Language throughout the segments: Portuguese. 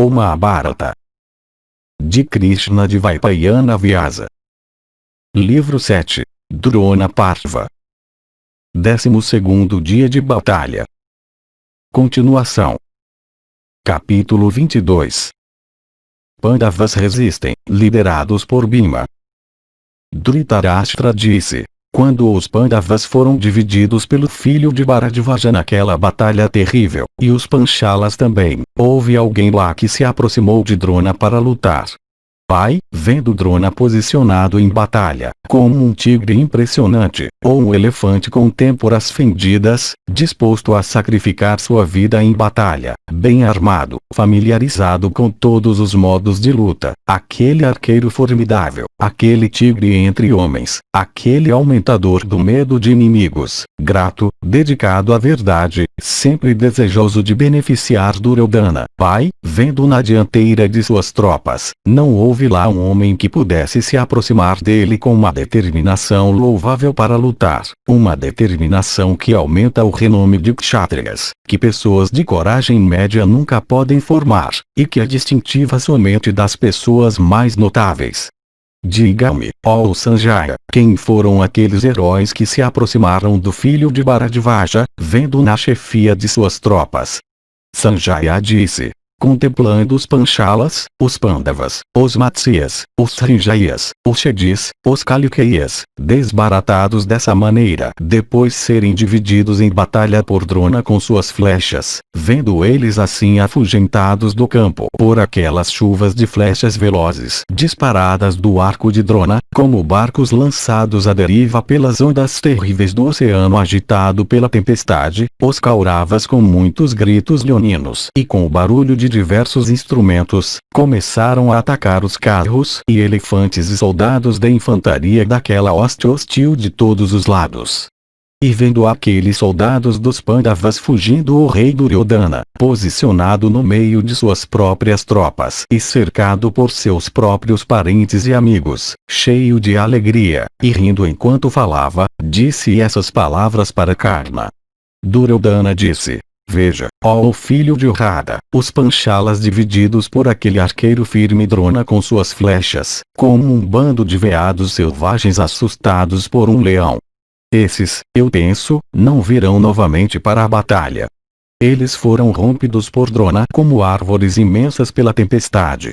o Mahabharata. De Krishna de Vaipayana Vyasa. Livro 7. Drona Parva. 12º dia de batalha. Continuação. Capítulo 22. Pandavas resistem, liderados por Bhima. Dhritarashtra disse: quando os Pandavas foram divididos pelo filho de Bharadvaja naquela batalha terrível, e os Panchalas também, houve alguém lá que se aproximou de Drona para lutar. Pai, vendo Drona posicionado em batalha, como um tigre impressionante, ou um elefante com têmporas fendidas, disposto a sacrificar sua vida em batalha, bem armado, familiarizado com todos os modos de luta, aquele arqueiro formidável, aquele tigre entre homens, aquele aumentador do medo de inimigos, grato, dedicado à verdade, sempre desejoso de beneficiar Duryodhana, pai, vendo na dianteira de suas tropas, não houve lá um homem que pudesse se aproximar dele com uma determinação louvável para lutar, uma determinação que aumenta o renome de kshatriyas, que pessoas de coragem média nunca podem formar, e que é distintiva somente das pessoas mais notáveis. Diga-me, ó Sanjaya, quem foram aqueles heróis que se aproximaram do filho de Bharadvaja, vendo na chefia de suas tropas? Sanjaya disse: contemplando os Panchalas, os Pandavas, os Matsyas, os Srinjayas, os Shedis, os Kalikeyas, desbaratados dessa maneira, depois serem divididos em batalha por Drona com suas flechas, vendo eles assim afugentados do campo por aquelas chuvas de flechas velozes disparadas do arco de Drona, como barcos lançados à deriva pelas ondas terríveis do oceano agitado pela tempestade, os Kauravas com muitos gritos leoninos e com o barulho de diversos instrumentos, começaram a atacar os carros e elefantes e soldados da infantaria daquela hoste hostil de todos os lados. E vendo aqueles soldados dos Pandavas fugindo, o rei Duryodhana, posicionado no meio de suas próprias tropas e cercado por seus próprios parentes e amigos, cheio de alegria, e rindo enquanto falava, disse essas palavras para Karna. Duryodhana disse: veja, ó filho de Urrada, os Panchalas divididos por aquele arqueiro firme Drona com suas flechas, como um bando de veados selvagens assustados por um leão. Esses, eu penso, não virão novamente para a batalha. Eles foram rompidos por Drona como árvores imensas pela tempestade.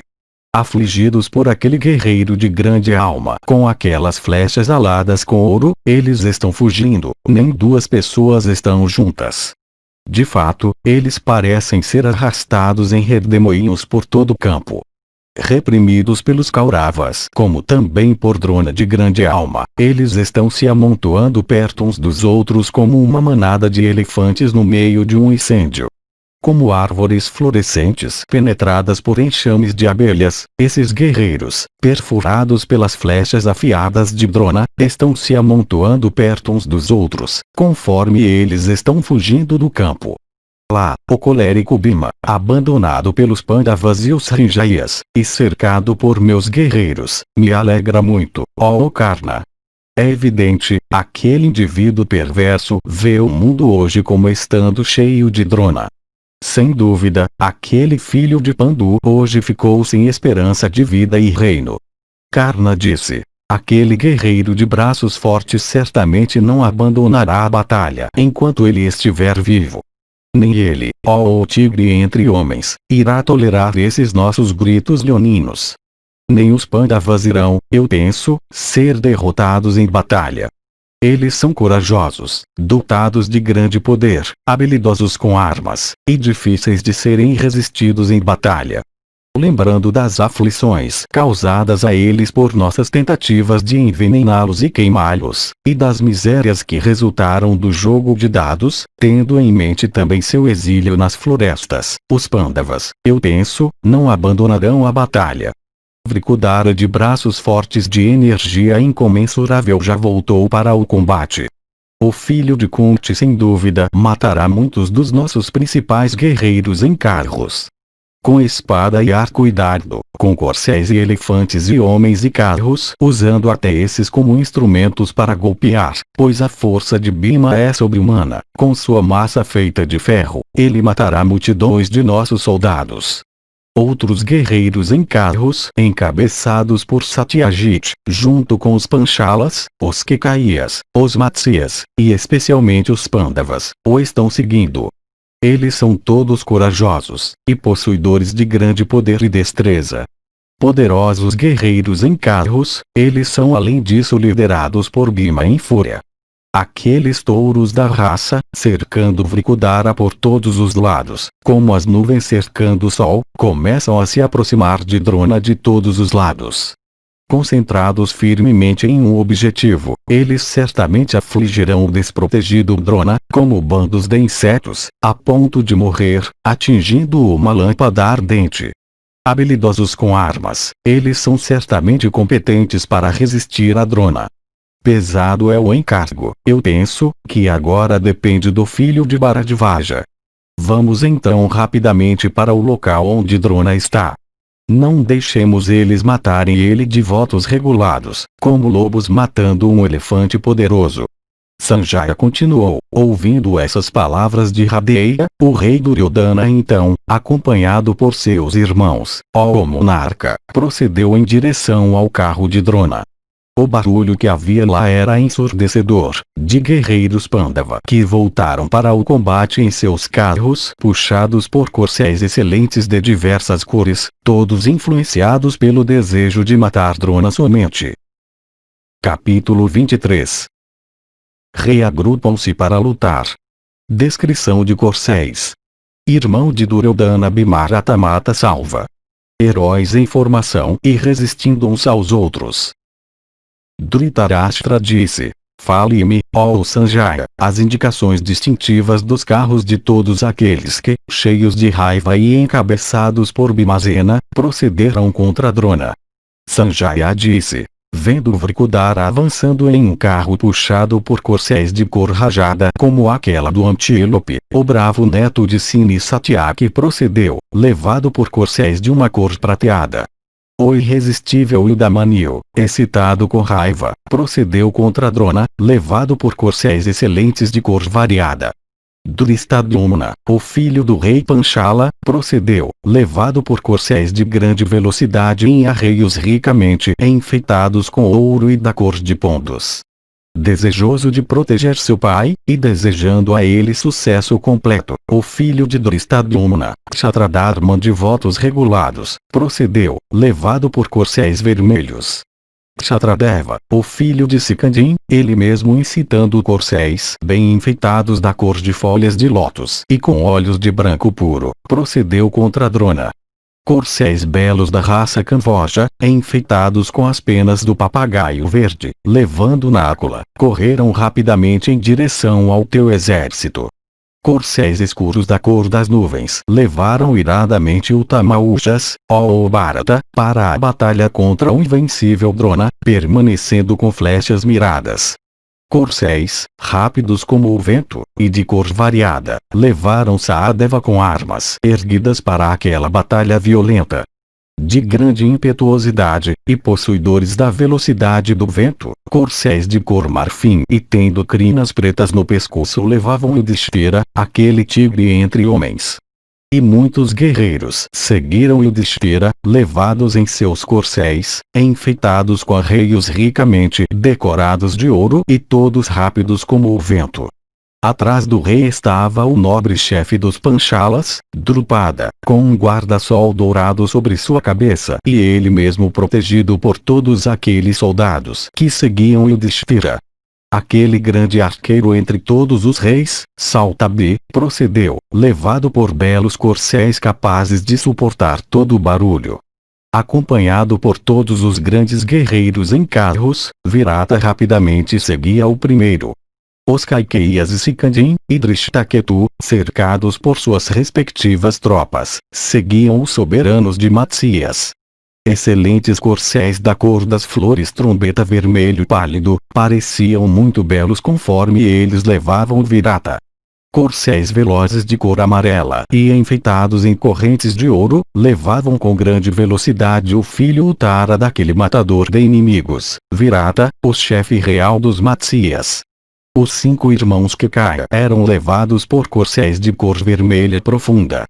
Afligidos por aquele guerreiro de grande alma com aquelas flechas aladas com ouro, eles estão fugindo, nem duas pessoas estão juntas. De fato, eles parecem ser arrastados em redemoinhos por todo o campo. Reprimidos pelos Kauravas, como também por Drona de grande alma, eles estão se amontoando perto uns dos outros como uma manada de elefantes no meio de um incêndio. Como árvores florescentes penetradas por enxames de abelhas, esses guerreiros, perfurados pelas flechas afiadas de Drona, estão se amontoando perto uns dos outros, conforme eles estão fugindo do campo. Lá, o colérico Bhima, abandonado pelos Pandavas e os Srinjayas, e cercado por meus guerreiros, me alegra muito, ó Karna. É evidente, aquele indivíduo perverso vê o mundo hoje como estando cheio de Drona. Sem dúvida, aquele filho de Pandu hoje ficou sem esperança de vida e reino. Karna disse: aquele guerreiro de braços fortes certamente não abandonará a batalha enquanto ele estiver vivo. Nem ele, ó tigre entre homens, irá tolerar esses nossos gritos leoninos. Nem os Pandavas irão, eu penso, ser derrotados em batalha. Eles são corajosos, dotados de grande poder, habilidosos com armas, e difíceis de serem resistidos em batalha. Lembrando das aflições causadas a eles por nossas tentativas de envenená-los e queimá-los, e das misérias que resultaram do jogo de dados, tendo em mente também seu exílio nas florestas, os Pandavas, eu penso, não abandonarão a batalha. Vrikudara de braços fortes de energia incomensurável já voltou para o combate. O filho de Kunti sem dúvida matará muitos dos nossos principais guerreiros em carros. Com espada e arco e dardo, com corcéis e elefantes e homens e carros, usando até esses como instrumentos para golpear, pois a força de Bhima é sobre-humana, com sua massa feita de ferro, ele matará multidões de nossos soldados. Outros guerreiros em carros encabeçados por Satyajit, junto com os Panchalas, os Kekaias, os Matsyas, e especialmente os Pandavas, o estão seguindo. Eles são todos corajosos, e possuidores de grande poder e destreza. Poderosos guerreiros em carros, eles são além disso liderados por Bhima em fúria. Aqueles touros da raça, cercando Vrikudara por todos os lados, como as nuvens cercando o sol, começam a se aproximar de Drona de todos os lados. Concentrados firmemente em um objetivo, eles certamente afligirão o desprotegido Drona, como bandos de insetos, a ponto de morrer, atingindo uma lâmpada ardente. Habilidosos com armas, eles são certamente competentes para resistir a Drona. Pesado é o encargo, eu penso, que agora depende do filho de Bharadvaja. Vamos então rapidamente para o local onde Drona está. Não deixemos eles matarem ele de votos regulados, como lobos matando um elefante poderoso. Sanjaya continuou, ouvindo essas palavras de Radeya, o rei Duryodhana então, acompanhado por seus irmãos, ó monarca, procedeu em direção ao carro de Drona. O barulho que havia lá era ensurdecedor, de guerreiros Pandava que voltaram para o combate em seus carros puxados por corcéis excelentes de diversas cores, todos influenciados pelo desejo de matar Drona somente. Capítulo 23. Reagrupam-se para lutar. Descrição de corcéis. Irmão de Duryodhana Bhimarata mata salva. Heróis em formação e resistindo uns aos outros. Dhritarashtra disse: fale-me, ó Sanjaya, as indicações distintivas dos carros de todos aqueles que, cheios de raiva e encabeçados por Bhimasena, procederam contra Drona. Sanjaya disse: vendo Vrikudara avançando em um carro puxado por corcéis de cor rajada como aquela do antílope, o bravo neto de Sini Satyaki procedeu, levado por corcéis de uma cor prateada. O irresistível Yudamanyu, excitado com raiva, procedeu contra Drona, levado por corcéis excelentes de cor variada. Dhristadyumna, o filho do rei Panchala, procedeu, levado por corcéis de grande velocidade em arreios ricamente enfeitados com ouro e da cor de pontos. Desejoso de proteger seu pai, e desejando a ele sucesso completo, o filho de Dhristadyumna, Kshatradharma de votos regulados, procedeu, levado por corcéis vermelhos. Kshatradeva, o filho de Sikandin, ele mesmo incitando corcéis bem enfeitados da cor de folhas de lótus e com olhos de branco puro, procedeu contra Drona. Corcéis belos da raça Kamvoja, enfeitados com as penas do papagaio verde, levando nácula, correram rapidamente em direção ao teu exército. Corcéis escuros da cor das nuvens levaram iradamente o Tamaujas, ó Bharata, para a batalha contra o invencível Drona, permanecendo com flechas miradas. Corcéis, rápidos como o vento, e de cor variada, levaram Sahadeva com armas erguidas para aquela batalha violenta. De grande impetuosidade, e possuidores da velocidade do vento, corcéis de cor marfim e tendo crinas pretas no pescoço levavam Yudhishthira, aquele tigre entre homens. E muitos guerreiros seguiram Yudhishthira, levados em seus corcéis, enfeitados com arreios ricamente decorados de ouro e todos rápidos como o vento. Atrás do rei estava o nobre chefe dos Panchalas, Drupada, com um guarda-sol dourado sobre sua cabeça e ele mesmo protegido por todos aqueles soldados que seguiam Yudhishthira. Aquele grande arqueiro entre todos os reis, Saltabi, procedeu, levado por belos corcéis capazes de suportar todo o barulho. Acompanhado por todos os grandes guerreiros em carros, Virata rapidamente seguia o primeiro. Os Kaikeias e Sikandin, e Drishtaketu, cercados por suas respectivas tropas, seguiam os soberanos de Matsyas. Excelentes corcéis da cor das flores trombeta vermelho pálido, pareciam muito belos conforme eles levavam o Virata. Corcéis velozes de cor amarela e enfeitados em correntes de ouro, levavam com grande velocidade o filho Uttara daquele matador de inimigos, Virata, o chefe real dos Matsyas. Os 5 irmãos Kekaya eram levados por corcéis de cor vermelha profunda.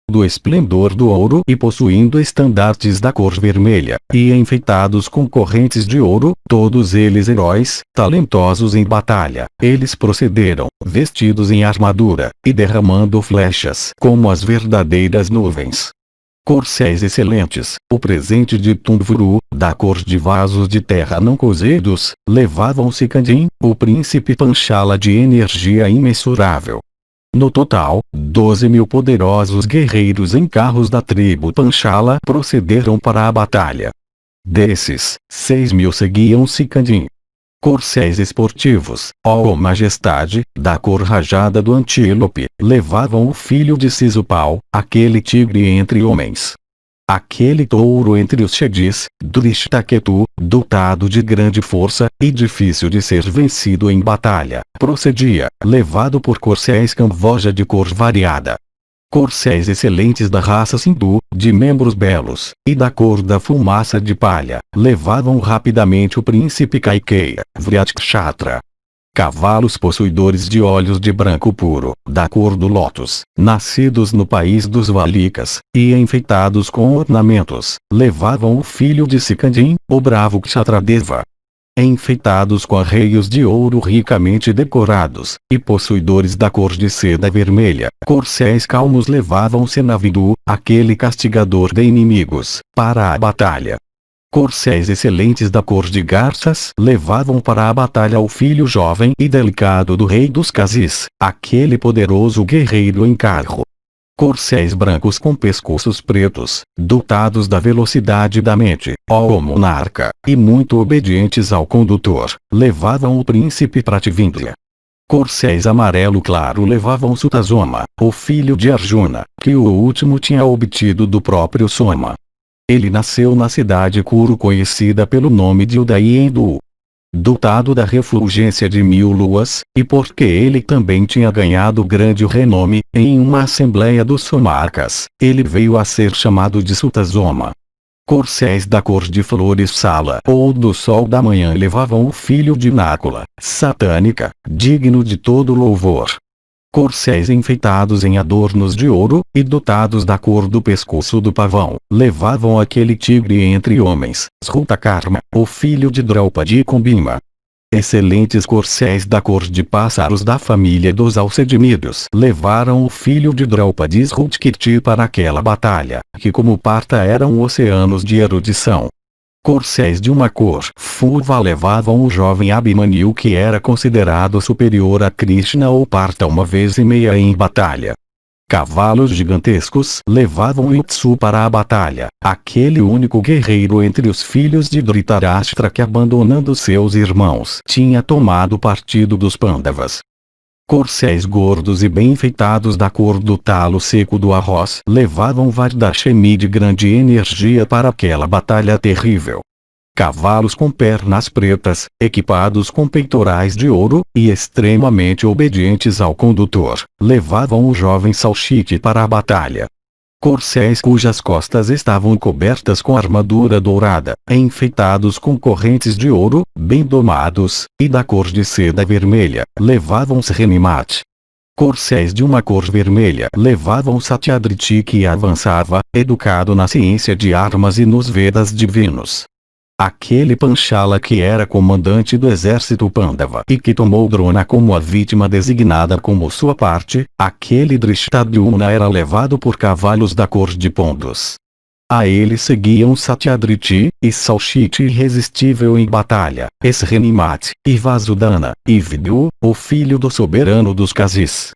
do esplendor do ouro e possuindo estandartes da cor vermelha, e enfeitados com correntes de ouro, todos eles heróis, talentosos em batalha. Eles procederam, vestidos em armadura, e derramando flechas como as verdadeiras nuvens. Corcéis excelentes, o presente de Tundvuru, da cor de vasos de terra não cozidos, levavam Sikandin, o príncipe Panchala de energia imensurável. No total, 12.000 poderosos guerreiros em carros da tribo Panchala procederam para a batalha. Desses, 6.000 seguiam Sikandin. Corcéis esportivos, ó majestade, da cor rajada do antílope, levavam o filho de Sisupal, aquele tigre entre homens. Aquele touro entre os Shedis, Drishtaketu, dotado de grande força, e difícil de ser vencido em batalha, procedia, levado por corcéis camvoja de cor variada. Corcéis excelentes da raça Sindu, de membros belos, e da cor da fumaça de palha, levavam rapidamente o príncipe Kaikeya, Vryatkshatra. Cavalos possuidores de olhos de branco puro, da cor do lótus, nascidos no país dos Valikas, e enfeitados com ornamentos, levavam o filho de Sikandin, o bravo Kshatradeva. Enfeitados com arreios de ouro ricamente decorados, e possuidores da cor de seda vermelha, corcéis calmos levavam Senavidu, aquele castigador de inimigos, para a batalha. Corcéis excelentes da cor de garças levavam para a batalha o filho jovem e delicado do rei dos Kazis, aquele poderoso guerreiro em carro. Corcéis brancos com pescoços pretos, dotados da velocidade da mente, ó monarca, e muito obedientes ao condutor, levavam o príncipe Prativindra. Corcéis amarelo claro levavam Sutazoma, o filho de Arjuna, que o último tinha obtido do próprio Soma. Ele nasceu na cidade Kuru conhecida pelo nome de Udaiendu. Dotado da refulgência de 1000 luas, e porque ele também tinha ganhado grande renome, em uma assembleia dos Somarcas, ele veio a ser chamado de Sutazoma. Corcéis da cor de flores sala ou do sol da manhã levavam o filho de Nácula, satânica, digno de todo louvor. Corcéis enfeitados em adornos de ouro, e dotados da cor do pescoço do pavão, levavam aquele tigre entre homens, Srutakarma, o filho de Draupadi Kumbhima. Excelentes corcéis da cor de pássaros da família dos Alcedimídeos levaram o filho de Draupadi Srutkirti para aquela batalha, que como parta eram oceanos de erudição. Corcéis de uma cor fulva levavam o jovem Abhimanyu que era considerado superior a Krishna ou parta uma vez e meia em batalha. Cavalos gigantescos levavam Yutsu para a batalha, aquele único guerreiro entre os filhos de Dhritarashtra que abandonando seus irmãos tinha tomado partido dos Pandavas. Corcéis gordos e bem enfeitados da cor do talo seco do arroz levavam Vardashemi de grande energia para aquela batalha terrível. Cavalos com pernas pretas, equipados com peitorais de ouro, e extremamente obedientes ao condutor, levavam o jovem Salchite para a batalha. Corcéis cujas costas estavam cobertas com armadura dourada, enfeitados com correntes de ouro, bem domados, e da cor de seda vermelha, levavam Srenimat. Corcéis de uma cor vermelha levavam Satyadriti que avançava, educado na ciência de armas e nos Vedas divinos. Aquele Panchala que era comandante do exército Pandava e que tomou Drona como a vítima designada como sua parte, aquele Drishtadyumna era levado por cavalos da cor de Pondos. A ele seguiam Satyadriti, e Salchite irresistível em batalha, Srenimat, e Vasudana, e Vidyu, o filho do soberano dos Kazis.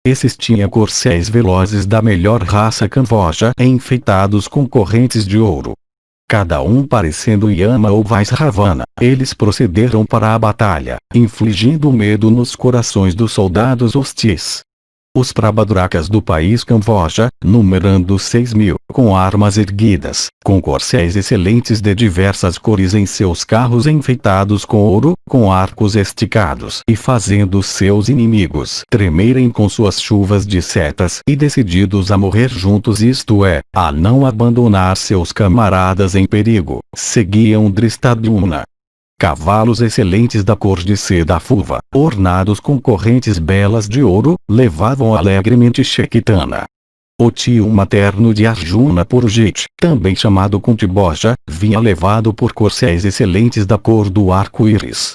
Esses tinham corcéis velozes da melhor raça Kamvoja enfeitados com correntes de ouro. Cada um parecendo Yama ou Vaisravana, eles procederam para a batalha, infligindo medo nos corações dos soldados hostis. Os Prabhadrakas do país Kamvoja, numerando 6.000, com armas erguidas, com corcéis excelentes de diversas cores em seus carros enfeitados com ouro, com arcos esticados e fazendo seus inimigos tremerem com suas chuvas de setas e decididos a morrer juntos, isto é, a não abandonar seus camaradas em perigo, seguiam Drishtadyumna. Cavalos excelentes da cor de seda fulva, ornados com correntes belas de ouro, levavam alegremente Shekitana. O tio materno de Arjuna Purujit, também chamado Kuntiboja, vinha levado por corcéis excelentes da cor do arco-íris.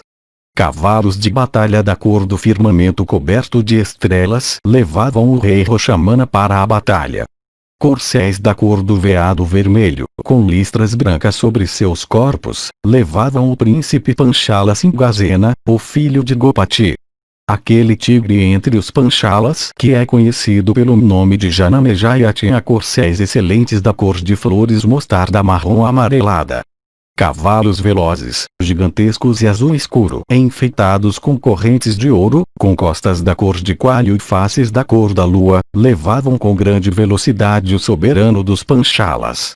Cavalos de batalha da cor do firmamento coberto de estrelas levavam o rei Roshamana para a batalha. Corcéis da cor do veado vermelho, com listras brancas sobre seus corpos, levavam o príncipe Panchala Singazena, o filho de Gopati. Aquele tigre entre os Panchalas que é conhecido pelo nome de Janamejaya tinha corcéis excelentes da cor de flores mostarda marrom amarelada. Cavalos velozes, gigantescos e azul escuro, enfeitados com correntes de ouro, com costas da cor de coalho e faces da cor da lua, levavam com grande velocidade o soberano dos Panchalas.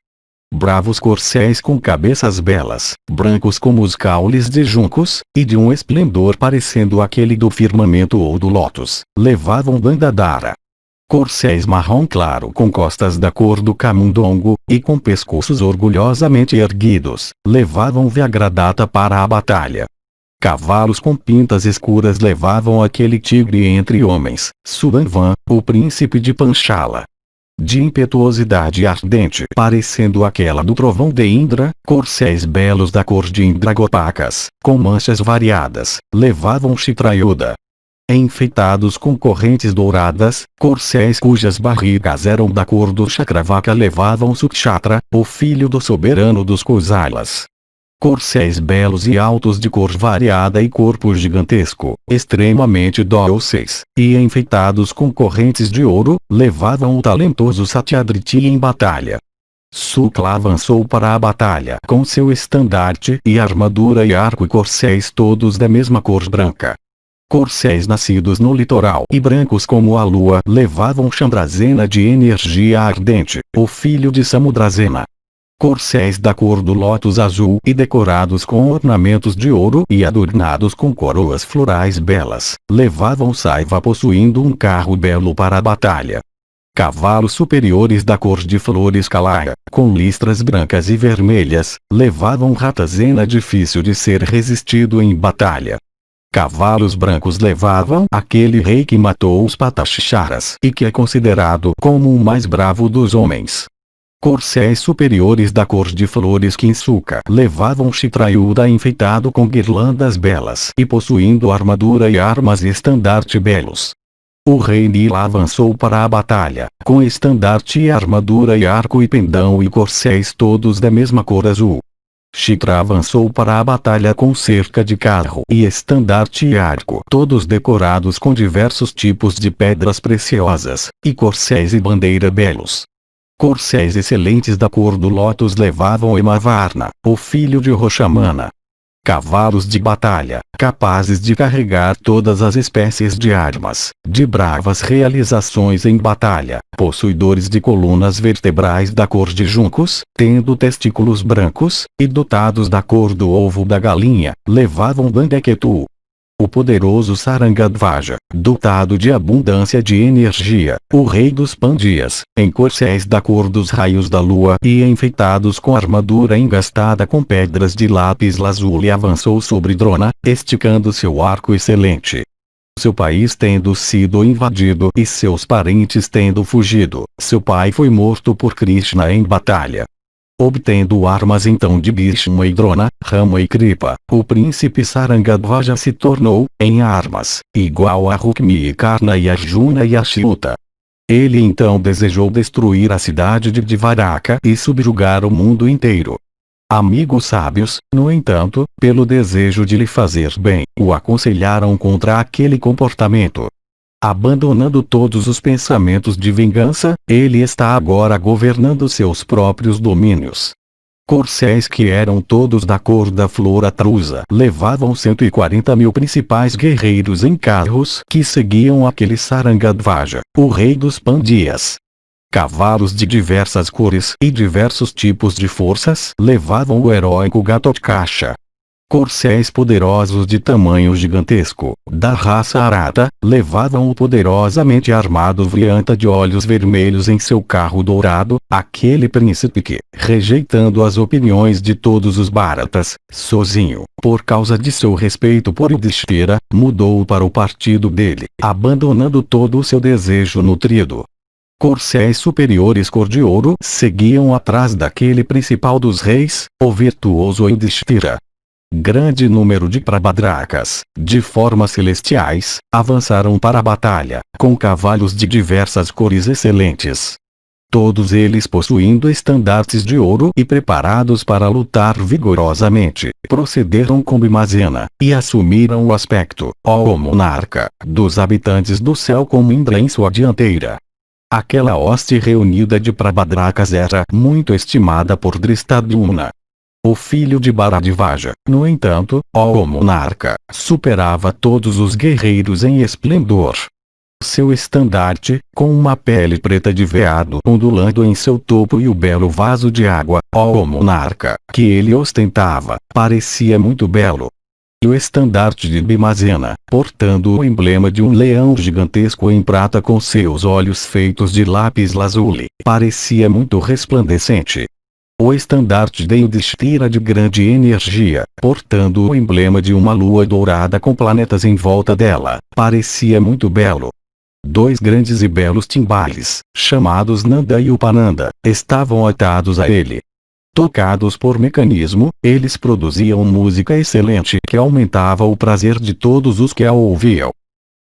Bravos corcéis com cabeças belas, brancos como os caules de juncos, e de um esplendor parecendo aquele do firmamento ou do lótus, levavam Bandadara. Corcéis marrom claro com costas da cor do camundongo, e com pescoços orgulhosamente erguidos, levavam Vyagradata para a batalha. Cavalos com pintas escuras levavam aquele tigre entre homens, Subanvan, o príncipe de Panchala. De impetuosidade ardente parecendo aquela do trovão de Indra, corcéis belos da cor de Indragopakas, com manchas variadas, levavam Chitrayuda. Enfeitados com correntes douradas, corcéis cujas barrigas eram da cor do Chakravaka levavam Sukshatra, o filho do soberano dos Kosalas. Corcéis belos e altos de cor variada e corpo gigantesco, extremamente dóceis, e enfeitados com correntes de ouro, levavam o talentoso Satyadriti em batalha. Sukla avançou para a batalha com seu estandarte e armadura e arco e corcéis todos da mesma cor branca. Corcéis nascidos no litoral e brancos como a lua levavam Chandrasena de energia ardente, o filho de Samudrazena. Corcéis da cor do lótus azul e decorados com ornamentos de ouro e adornados com coroas florais belas, levavam Saiva possuindo um carro belo para a batalha. Cavalos superiores da cor de flores Kalaya, com listras brancas e vermelhas, levavam Ratazena difícil de ser resistido em batalha. Cavalos brancos levavam aquele rei que matou os Patacharas e que é considerado como o mais bravo dos homens. Corcéis superiores da cor de flores Kinsuka levavam Chitrayuda enfeitado com guirlandas belas e possuindo armadura e armas e estandarte belos. O rei Nila avançou para a batalha, com estandarte e armadura e arco e pendão e corcéis todos da mesma cor azul. Chitra avançou para a batalha com cerca de carro e estandarte e arco todos decorados com diversos tipos de pedras preciosas, e corcéis e bandeira belos. Corcéis excelentes da cor do lótus levavam Emavarna, o filho de Roshamana. Cavalos de batalha, capazes de carregar todas as espécies de armas, de bravas realizações em batalha, possuidores de colunas vertebrais da cor de juncos, tendo testículos brancos, e dotados da cor do ovo da galinha, levavam Bandeketu. O poderoso Sarangadvaja, dotado de abundância de energia, o rei dos Pandias, em corcéis da cor dos raios da lua e enfeitados com armadura engastada com pedras de lápis lazuli avançou sobre Drona, esticando seu arco excelente. Seu país tendo sido invadido e seus parentes tendo fugido, seu pai foi morto por Krishna em batalha. Obtendo armas então de Bhishma e Drona, Rama e Kripa, o príncipe Sarangadvaja se tornou, em armas, igual a Rukmi e Karna e Arjuna e Achyuta. Ele então desejou destruir a cidade de Dvaraka e subjugar o mundo inteiro. Amigos sábios, no entanto, pelo desejo de lhe fazer bem, o aconselharam contra aquele comportamento. Abandonando todos os pensamentos de vingança, ele está agora governando seus próprios domínios. Corcéis que eram todos da cor da flor atrusa levavam 140.000 principais guerreiros em carros que seguiam aquele Sarangadvaja, o rei dos Pandias. Cavalos de diversas cores e diversos tipos de forças levavam o heróico Gatotkacha. Corcéis poderosos de tamanho gigantesco, da raça Arata, levavam o poderosamente armado Vrianta de olhos vermelhos em seu carro dourado, aquele príncipe que, rejeitando as opiniões de todos os Bharatas, sozinho, por causa de seu respeito por Yudhishthira, mudou para o partido dele, abandonando todo o seu desejo nutrido. Corcéis superiores cor de ouro seguiam atrás daquele principal dos reis, o virtuoso Yudhishthira. Grande número de Prabhadrakas, de formas celestiais, avançaram para a batalha, com cavalos de diversas cores excelentes. Todos eles possuindo estandartes de ouro e preparados para lutar vigorosamente, procederam com Bhimazena, e assumiram o aspecto, ó monarca, dos habitantes do céu com Indra em sua dianteira. Aquela hoste reunida de Prabhadrakas era muito estimada por Drishtadyumna. O filho de Bharadvaja, no entanto, ó monarca, superava todos os guerreiros em esplendor. Seu estandarte, com uma pele preta de veado ondulando em seu topo e o belo vaso de água, ó monarca, que ele ostentava, parecia muito belo. E o estandarte de Bhimazena, portando o emblema de um leão gigantesco em prata com seus olhos feitos de lápis lazuli, parecia muito resplandecente. O estandarte de Yudhishthira de grande energia, portando o emblema de uma lua dourada com planetas em volta dela, parecia muito belo. Dois grandes e belos timbales, chamados Nanda e Upananda, estavam atados a ele. Tocados por mecanismo, eles produziam música excelente que aumentava o prazer de todos os que a ouviam.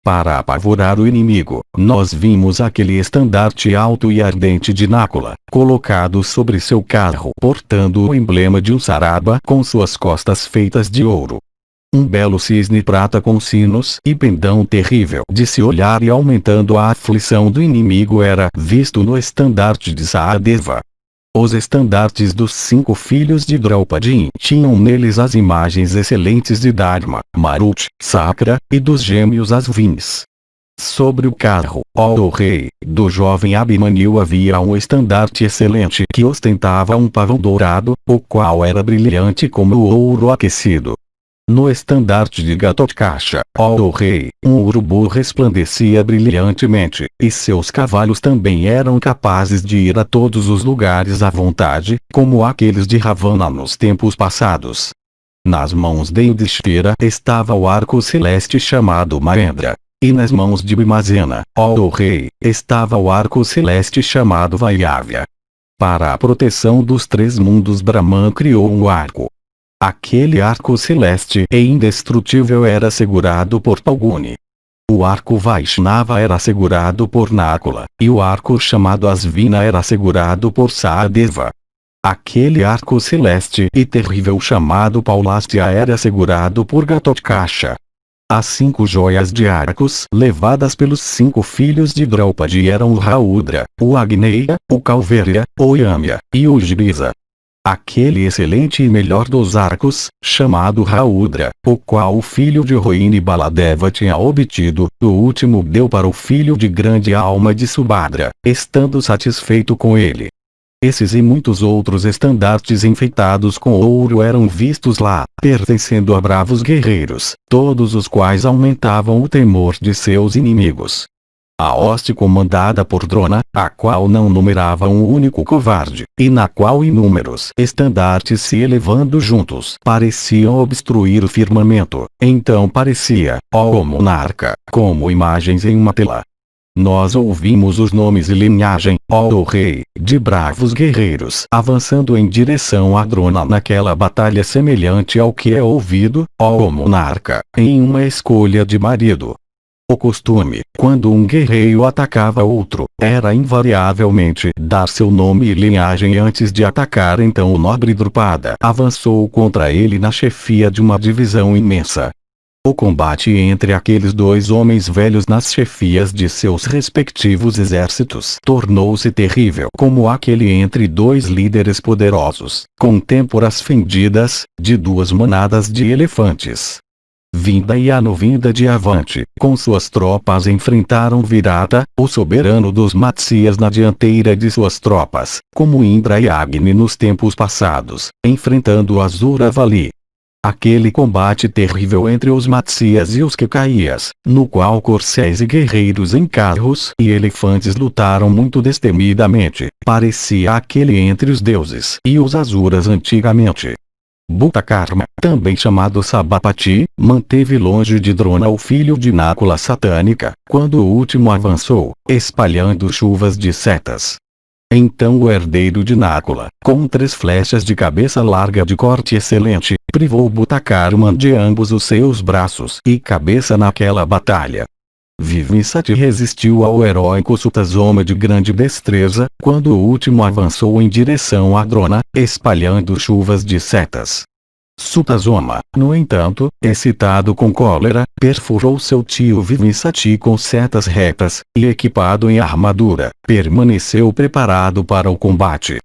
Para apavorar o inimigo, nós vimos aquele estandarte alto e ardente de Nakula, colocado sobre seu carro portando o emblema de um saraba com suas costas feitas de ouro. Um belo cisne prata com sinos e pendão terrível de se olhar e aumentando a aflição do inimigo era visto no estandarte de Sahadeva. Os estandartes dos 5 filhos de Draupadi tinham neles as imagens excelentes de Dharma, Maruti, Sakra, e dos gêmeos Asvins. Sobre o carro, ó rei, do jovem Abhimanyu havia um estandarte excelente que ostentava um pavão dourado, o qual era brilhante como o ouro aquecido. No estandarte de Gatotkacha, ó rei, um urubu resplandecia brilhantemente, e seus cavalos também eram capazes de ir a todos os lugares à vontade, como aqueles de Ravana nos tempos passados. Nas mãos de Yudhishthira estava o arco celeste chamado Mahendra, e nas mãos de Bhimazena, ó rei, estava o arco celeste chamado Vaiyavya. Para a proteção dos 3 mundos Brahman criou um arco. Aquele arco celeste e indestrutível era segurado por Falguni. O arco Vaishnava era segurado por Nakula, e o arco chamado Asvina era segurado por Sahadeva. Aquele arco celeste e terrível chamado Paulastya era segurado por Gatotkacha. As 5 joias de arcos levadas pelos 5 filhos de Draupadi eram o Raudra, o Agneya, o Kalverya, o Yamya, e o Girisa. Aquele excelente e melhor dos arcos, chamado Raudra, o qual o filho de Rohini Baladeva tinha obtido, o último deu para o filho de grande alma de Subhadra, estando satisfeito com ele. Esses e muitos outros estandartes enfeitados com ouro eram vistos lá, pertencendo a bravos guerreiros, todos os quais aumentavam o temor de seus inimigos. A hoste comandada por Drona, a qual não numerava um único covarde, e na qual inúmeros estandartes se elevando juntos pareciam obstruir o firmamento, então parecia, ó monarca, como imagens em uma tela. Nós ouvimos os nomes e linhagem, ó rei, de bravos guerreiros avançando em direção a Drona naquela batalha semelhante ao que é ouvido, ó monarca, em uma escolha de marido. O costume, quando um guerreiro atacava outro, era invariavelmente dar seu nome e linhagem antes de atacar. Então o nobre Drupada avançou contra ele na chefia de uma divisão imensa. O combate entre aqueles 2 homens velhos nas chefias de seus respectivos exércitos tornou-se terrível como aquele entre 2 líderes poderosos, com têmporas fendidas, de 2 manadas de elefantes. Vinda e Anuvinda de Avante, com suas tropas enfrentaram Virata, o soberano dos Matsyas na dianteira de suas tropas, como Indra e Agni nos tempos passados, enfrentando Asuravali. Aquele combate terrível entre os Matsyas e os Kekaias, no qual corcéis e guerreiros em carros e elefantes lutaram muito destemidamente, parecia aquele entre os deuses e os Asuras antigamente. Butakarma, também chamado Sabapati, manteve longe de Drona o filho de Nakula satânica, quando o último avançou, espalhando chuvas de setas. Então o herdeiro de Nakula, com 3 flechas de cabeça larga de corte excelente, privou Butakarma de ambos os seus braços e cabeça naquela batalha. Vivissati resistiu ao heróico Sutasoma de grande destreza, quando o último avançou em direção a Drona, espalhando chuvas de setas. Sutasoma, no entanto, excitado com cólera, perfurou seu tio Vivissati com setas retas, e equipado em armadura, permaneceu preparado para o combate.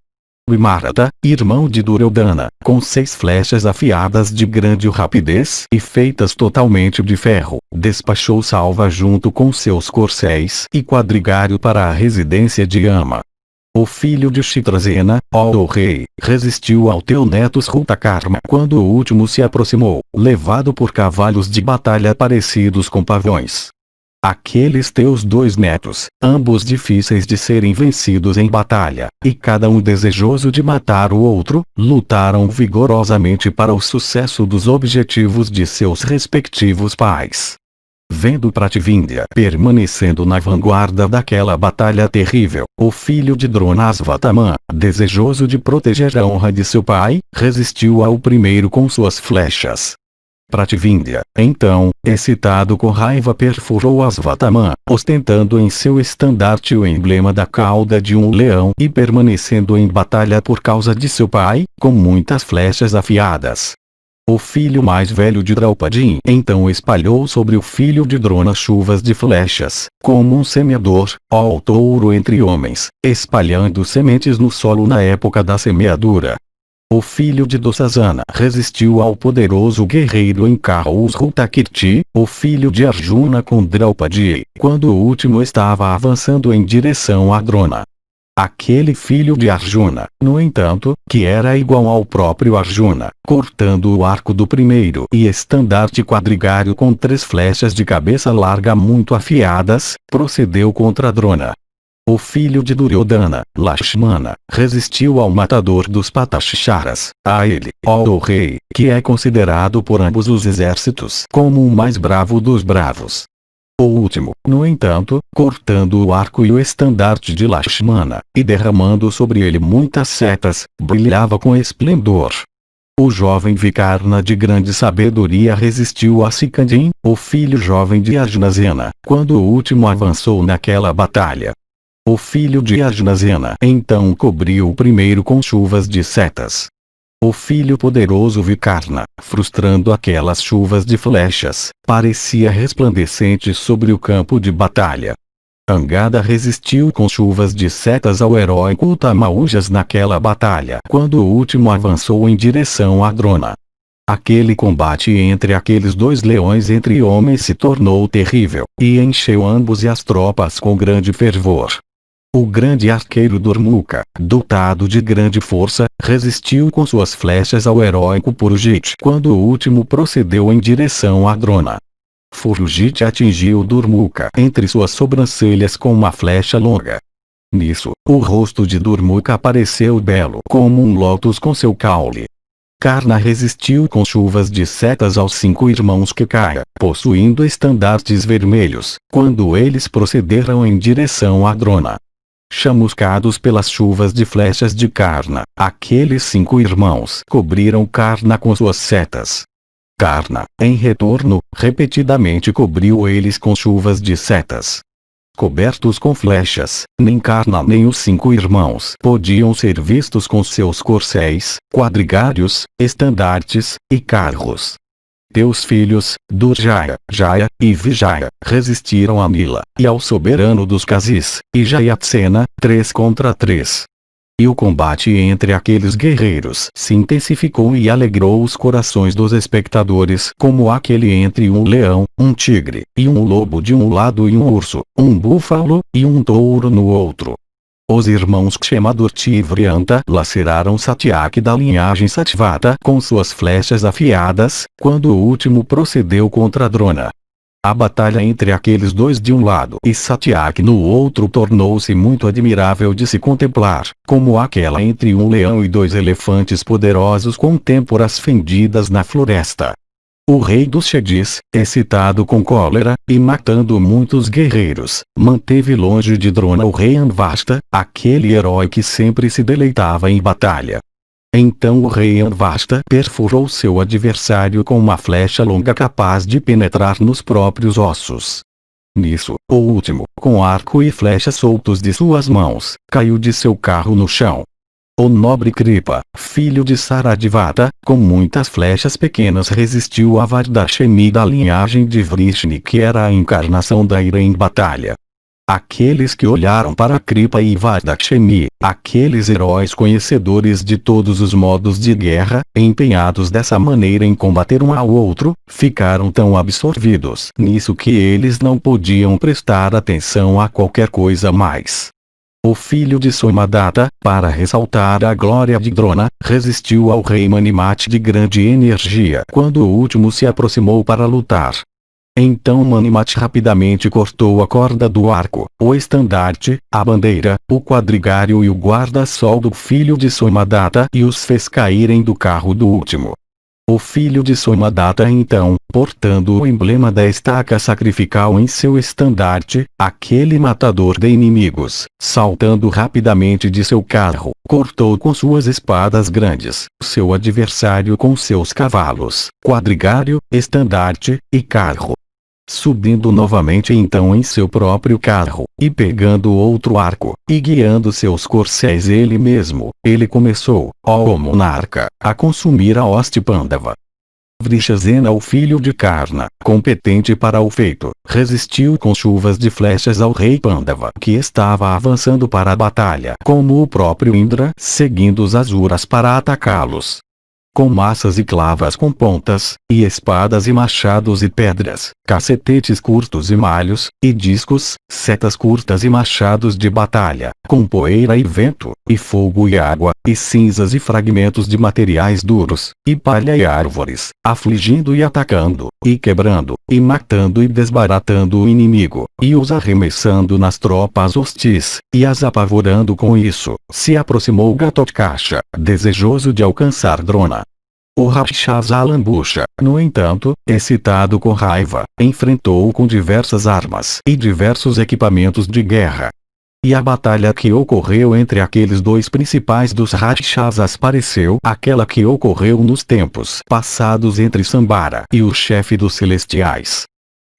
Vimarata, irmão de Duryodhana, com 6 flechas afiadas de grande rapidez e feitas totalmente de ferro, despachou Salva junto com seus corcéis e quadrigário para a residência de Yama. O filho de Chitrasena, ó o rei, resistiu ao teu neto Srutakarma quando o último se aproximou, levado por cavalos de batalha parecidos com pavões. Aqueles teus 2 netos, ambos difíceis de serem vencidos em batalha, e cada um desejoso de matar o outro, lutaram vigorosamente para o sucesso dos objetivos de seus respectivos pais. Vendo Prativindya permanecendo na vanguarda daquela batalha terrível, o filho de Drona Asvatama, desejoso de proteger a honra de seu pai, resistiu ao primeiro com suas flechas. Prativindya, então, excitado com raiva, perfurou Asvatama, ostentando em seu estandarte o emblema da cauda de um leão e permanecendo em batalha por causa de seu pai, com muitas flechas afiadas. O filho mais velho de Draupadi então espalhou sobre o filho de Drona chuvas de flechas, como um semeador, ó touro entre homens, espalhando sementes no solo na época da semeadura. O filho de Dussasana resistiu ao poderoso guerreiro em carro Srutakirti, o filho de Arjuna com Draupadi, quando o último estava avançando em direção a Drona. Aquele filho de Arjuna, no entanto, que era igual ao próprio Arjuna, cortando o arco do primeiro e estandarte quadrigário com 3 flechas de cabeça larga muito afiadas, procedeu contra Drona. O filho de Duryodhana, Lakshmana, resistiu ao matador dos Patasharas, a ele, ó o rei, que é considerado por ambos os exércitos como o mais bravo dos bravos. O último, no entanto, cortando o arco e o estandarte de Lakshmana, e derramando sobre ele muitas setas, brilhava com esplendor. O jovem Vikarna de grande sabedoria resistiu a Sikandin, o filho jovem de Ajnasena, quando o último avançou naquela batalha. O filho de Ajnasena então cobriu o primeiro com chuvas de setas. O filho poderoso Vikarna, frustrando aquelas chuvas de flechas, parecia resplandecente sobre o campo de batalha. Angada resistiu com chuvas de setas ao heróico Uttamaújas naquela batalha quando o último avançou em direção a Drona. Aquele combate entre aqueles 2 leões entre homens se tornou terrível, e encheu ambos e as tropas com grande fervor. O grande arqueiro Durmuka, dotado de grande força, resistiu com suas flechas ao heróico Purujit quando o último procedeu em direção a Drona. Purujit atingiu Durmuka entre suas sobrancelhas com uma flecha longa. Nisso, o rosto de Durmuka apareceu belo como um lótus com seu caule. Karna resistiu com chuvas de setas aos 5 irmãos Kekaya, possuindo estandartes vermelhos, quando eles procederam em direção a Drona. Chamuscados pelas chuvas de flechas de Karna, aqueles 5 irmãos cobriram Karna com suas setas. Karna, em retorno, repetidamente cobriu eles com chuvas de setas. Cobertos com flechas, nem Karna nem os 5 irmãos podiam ser vistos com seus corcéis, quadrigários, estandartes, e carros. Teus filhos, Durjaya, Jaya, e Vijaya, resistiram a Nila, e ao soberano dos Kazis, e Jayatsena, 3 contra 3. E o combate entre aqueles guerreiros se intensificou e alegrou os corações dos espectadores como aquele entre um leão, um tigre, e um lobo de um lado e um urso, um búfalo, e um touro no outro. Os irmãos Kshemadurti e Vrianta laceraram Satyaki da linhagem Satyvata com suas flechas afiadas, quando o último procedeu contra Drona. A batalha entre aqueles dois de um lado e Satyaki no outro tornou-se muito admirável de se contemplar, como aquela entre um leão e dois elefantes poderosos com têmporas fendidas na floresta. O rei dos Shedis, excitado com cólera, e matando muitos guerreiros, manteve longe de Drona o rei Anvasta, aquele herói que sempre se deleitava em batalha. Então o rei Anvasta perfurou seu adversário com uma flecha longa capaz de penetrar nos próprios ossos. Nisso, o último, com arco e flecha soltos de suas mãos, caiu de seu carro no chão. O nobre Kripa, filho de Saradivata, com muitas flechas pequenas resistiu a Vardashemi da linhagem de Vrishni que era a encarnação da ira em batalha. Aqueles que olharam para Kripa e Vardashemi, aqueles heróis conhecedores de todos os modos de guerra, empenhados dessa maneira em combater um ao outro, ficaram tão absorvidos nisso que eles não podiam prestar atenção a qualquer coisa mais. O filho de Somadatta, para ressaltar a glória de Drona, resistiu ao rei Manimati de grande energia quando o último se aproximou para lutar. Então Manimati rapidamente cortou a corda do arco, o estandarte, a bandeira, o quadrigário e o guarda-sol do filho de Somadatta e os fez caírem do carro do último. O filho de Somadatta então, portando o emblema da estaca sacrificial em seu estandarte, aquele matador de inimigos, saltando rapidamente de seu carro, cortou com suas espadas grandes, seu adversário com seus cavalos, quadrigário, estandarte, e carro. Subindo novamente então em seu próprio carro, e pegando outro arco, e guiando seus corcéis ele mesmo, ele começou, ó monarca, a consumir a hoste Pandava. Vrishasena, o filho de Karna, competente para o feito, resistiu com chuvas de flechas ao rei Pandava que estava avançando para a batalha como o próprio Indra seguindo os Asuras para atacá-los. Com maças e clavas com pontas, e espadas e machados e pedras, cacetetes curtos e malhos, e discos, setas curtas e machados de batalha, com poeira e vento, e fogo e água, e cinzas e fragmentos de materiais duros, e palha e árvores, afligindo e atacando, e quebrando, e matando e desbaratando o inimigo, e os arremessando nas tropas hostis, e as apavorando com isso, se aproximou Gatotkacha, desejoso de alcançar Drona. O Rakshasa Lambucha, no entanto, excitado com raiva, enfrentou-o com diversas armas e diversos equipamentos de guerra. E a batalha que ocorreu entre aqueles dois principais dos Rakshasas pareceu aquela que ocorreu nos tempos passados entre Sambara e o chefe dos celestiais.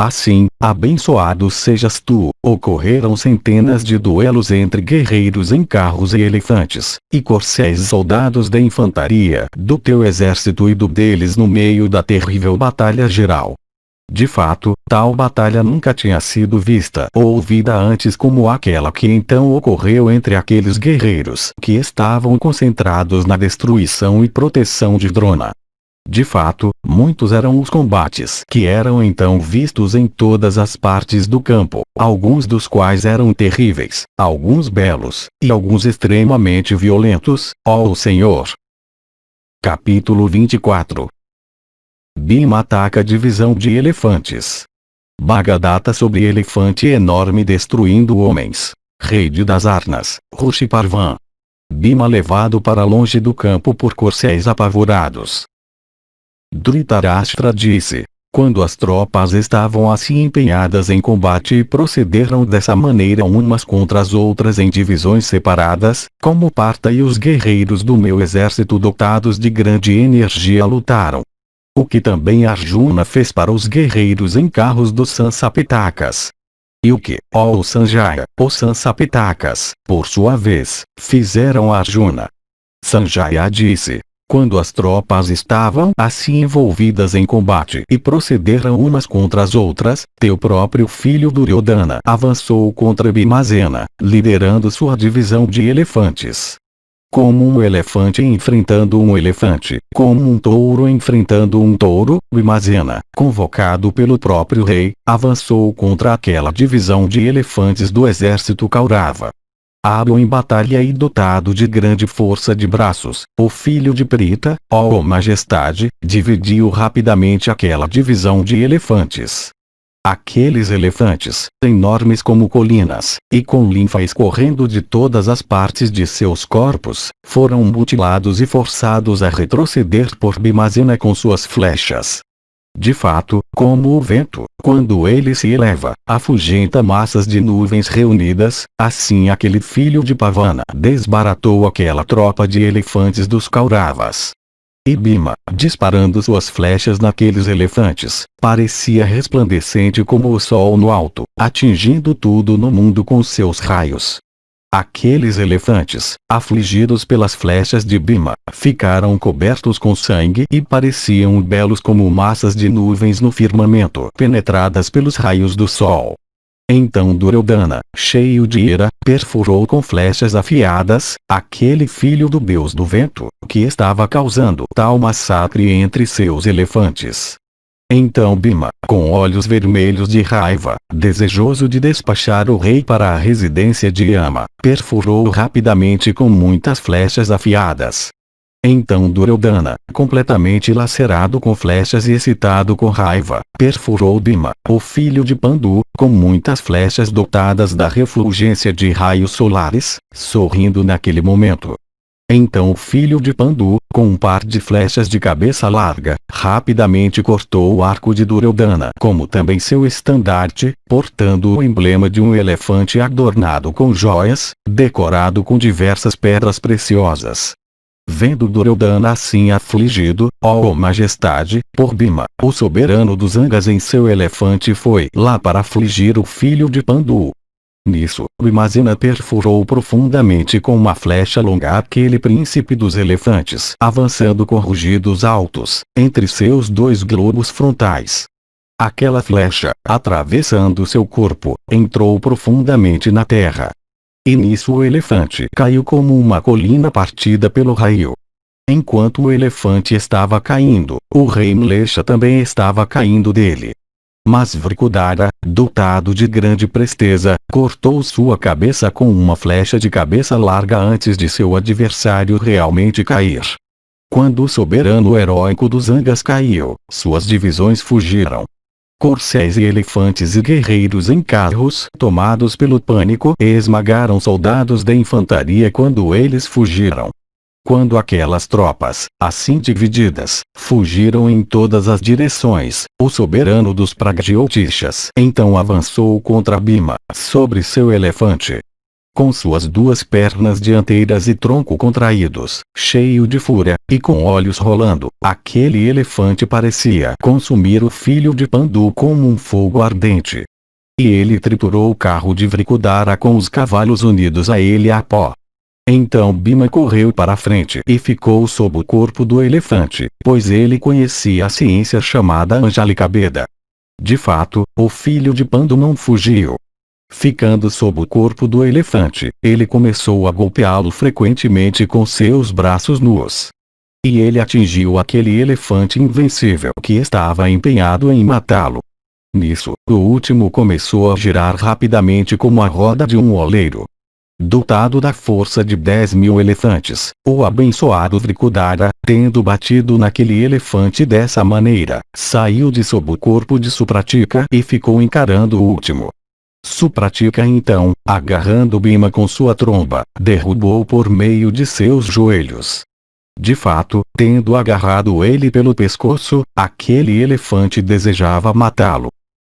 Assim, abençoado sejas tu, ocorreram centenas de duelos entre guerreiros em carros e elefantes, e corcéis soldados da infantaria do teu exército e do deles no meio da terrível batalha geral. De fato, tal batalha nunca tinha sido vista ou ouvida antes como aquela que então ocorreu entre aqueles guerreiros que estavam concentrados na destruição e proteção de Drona. De fato, muitos eram os combates que eram então vistos em todas as partes do campo, alguns dos quais eram terríveis, alguns belos, e alguns extremamente violentos, ó Senhor. Capítulo 24. Bhima ataca a divisão de elefantes. Bhagadatta sobre elefante enorme destruindo homens. Rei de das Arnas, Rushiparvan. Bhima levado para longe do campo por corcéis apavorados. Dhritarashtra disse: quando as tropas estavam assim empenhadas em combate e procederam dessa maneira umas contra as outras em divisões separadas, como Partha e os guerreiros do meu exército dotados de grande energia lutaram. O que também Arjuna fez para os guerreiros em carros dos Sansapitakas. E o que, ó Sanjaya, os Sansapitakas, por sua vez, fizeram a Arjuna. Sanjaya disse: quando as tropas estavam assim envolvidas em combate e procederam umas contra as outras, teu próprio filho Duryodhana avançou contra Bhimazena, liderando sua divisão de elefantes. Como um elefante enfrentando um elefante, como um touro enfrentando um touro, Bhimazena, convocado pelo próprio rei, avançou contra aquela divisão de elefantes do exército Kaurava. Hábil em batalha e dotado de grande força de braços, o filho de Pritha, ó majestade, dividiu rapidamente aquela divisão de elefantes. Aqueles elefantes, enormes como colinas, e com linfa escorrendo de todas as partes de seus corpos, foram mutilados e forçados a retroceder por Bhimazena com suas flechas. De fato, como o vento, quando ele se eleva, afugenta massas de nuvens reunidas, assim aquele filho de Pavana desbaratou aquela tropa de elefantes dos Kauravas. E Bhima, disparando suas flechas naqueles elefantes, parecia resplandecente como o sol no alto, atingindo tudo no mundo com seus raios. Aqueles elefantes, afligidos pelas flechas de Bhima, ficaram cobertos com sangue e pareciam belos como massas de nuvens no firmamento penetradas pelos raios do sol. Então Duryodhana, cheio de ira, perfurou com flechas afiadas aquele filho do deus do vento, que estava causando tal massacre entre seus elefantes. Então Bhima, com olhos vermelhos de raiva, desejoso de despachar o rei para a residência de Yama, perfurou rapidamente com muitas flechas afiadas. Então Duryodhana, completamente lacerado com flechas e excitado com raiva, perfurou Bhima, o filho de Pandu, com muitas flechas dotadas da refulgência de raios solares, sorrindo naquele momento. Então o filho de Pandu, com um par de flechas de cabeça larga, rapidamente cortou o arco de Duryodhana, como também seu estandarte, portando o emblema de um elefante adornado com joias, decorado com diversas pedras preciosas. Vendo Duryodhana assim afligido, ó majestade, por Bhima, o soberano dos Angas em seu elefante foi lá para afligir o filho de Pandu. Nisso, Bhimazena perfurou profundamente com uma flecha longa aquele príncipe dos elefantes, avançando com rugidos altos, entre seus dois globos frontais. Aquela flecha, atravessando seu corpo, entrou profundamente na terra. E nisso o elefante caiu como uma colina partida pelo raio. Enquanto o elefante estava caindo, o rei Mlesha também estava caindo dele. Mas Vrikudara, dotado de grande presteza, cortou sua cabeça com uma flecha de cabeça larga antes de seu adversário realmente cair. Quando o soberano heróico dos Angas caiu, suas divisões fugiram. Corcéis e elefantes e guerreiros em carros, tomados pelo pânico, esmagaram soldados da infantaria quando eles fugiram. Quando aquelas tropas, assim divididas, fugiram em todas as direções, o soberano dos Pragjotishas então avançou contra Bhima, sobre seu elefante. Com suas duas pernas dianteiras e tronco contraídos, cheio de fúria, e com olhos rolando, aquele elefante parecia consumir o filho de Pandu como um fogo ardente. E ele triturou o carro de Vrikudara com os cavalos unidos a ele a pó. Então Bhima correu para a frente e ficou sob o corpo do elefante, pois ele conhecia a ciência chamada Anjalikabheda. De fato, o filho de Pandu não fugiu. Ficando sob o corpo do elefante, ele começou a golpeá-lo frequentemente com seus braços nus. E ele atingiu aquele elefante invencível que estava empenhado em matá-lo. Nisso, o último começou a girar rapidamente como a roda de um oleiro. Dotado da força de 10.000 elefantes, o abençoado Vrikudara, tendo batido naquele elefante dessa maneira, saiu de sob o corpo de Supratika e ficou encarando o último. Supratika então, agarrando Bhima com sua tromba, derrubou por meio de seus joelhos. De fato, tendo agarrado ele pelo pescoço, aquele elefante desejava matá-lo.